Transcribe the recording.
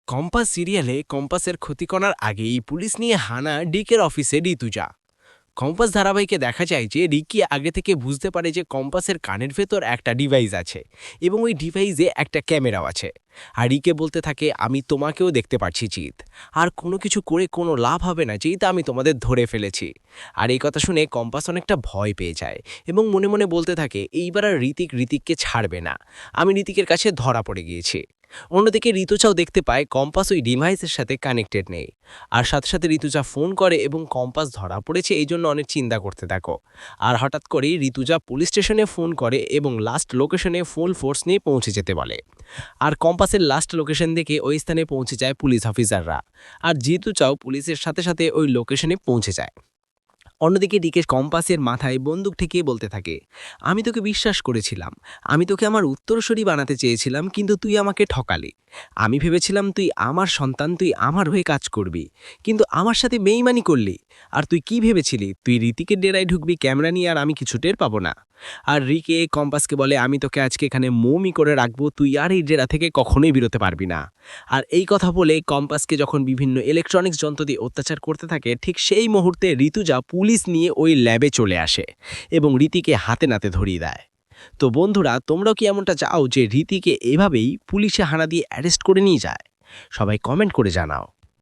Compass সিরিয়ালে কম্পাসের ক্ষতি করার আগেই পুলিশ নিয়ে হানা ডিকের অফিসে ঋতুজা। কম্পাস ধারাবাহিকে দেখা যায় যে রিকি আগে থেকে বুঝতে পারে যে কম্পাসের কানের ভেতর একটা ডিভাইস আছে এবং ওই ডিভাইসে একটা ক্যামেরাও আছে। আর রিকে বলতে থাকে, আমি তোমাকেও দেখতে পাচ্ছি জিত, আর কোনো কিছু করে কোনো লাভ হবে না জিত, আমি তোমাদের ধরে ফেলেছি। আর এই কথা শুনে কম্পাস অনেকটা ভয় পেয়ে যায় এবং মনে মনে বলতে থাকে, এইবার আর ঋতিককে ছাড়বে না, আমি ঋতিকের কাছে ধরা পড়ে গিয়েছি। অন্যদিকে ঋতুজাও দেখতে পায় কম্পাস ওই ডিভাইসের সাথে কানেক্টেড নেই। আর সাথে সাথে ঋতুজা ফোন করে এবং কম্পাস ধরা পড়েছে এই জন্য অনেক চিন্তা করতে থাকো। আর হঠাৎ করেই ঋতুজা পুলিশ স্টেশনে ফোন করে এবং লাস্ট লোকেশনে ফুল ফোর্স নিয়ে পৌঁছে যেতে বলে। আর কম্পাসের লাস্ট লোকেশন দেখে ওই স্থানে পৌঁছে যায় পুলিশ অফিসাররা। আর ঋতুজাও পুলিশের সাথে সাথে ওই লোকেশনে পৌঁছে যায়। অন্যদিকে ডিকে কম্পাসের মাথায় বন্দুক ঠেকিয়ে বলতে থাকে, আমি তোকে বিশ্বাস করেছিলাম, আমি তোকে আমার উত্তরসূরি বানাতে চেয়েছিলাম, কিন্তু তুই আমাকে ঠকালি। আমি ভেবেছিলাম তুই আমার সন্তান, তুই আমার হয়ে কাজ করবি, কিন্তু আমার সাথে বেইমানি করলি। আর তুই কি ভেবেছিলি তুই ঋতিকের ডেরায় ঢুকবি ক্যামেরা নিয়ে, আর আমি কিছু টের পাবো না? আর রিকে কম্পাসকে বলে, আমি তোকে আজকে এখানে মৌমি করে রাখবো, তুই আর এই ডেরা থেকে কখনোই বেরোতে পারবি না। আর এই কথা বলে কম্পাসকে যখন বিভিন্ন ইলেকট্রনিক্স যন্ত্র দিয়ে অত্যাচার করতে থাকে, ঠিক সেই মুহূর্তে ঋতুজা পুলিশ নিয়ে ওই ল্যাবে চলে আসে এবং রীতিকে হাতে নাতে ধরিয়ে দেয়। তো বন্ধুরা, তোমরাও কি এমনটা চাও যে রীতিকে এভাবেই পুলিশে হানা দিয়ে অ্যারেস্ট করে নিয়ে যায়? সবাই কমেন্ট করে জানাও।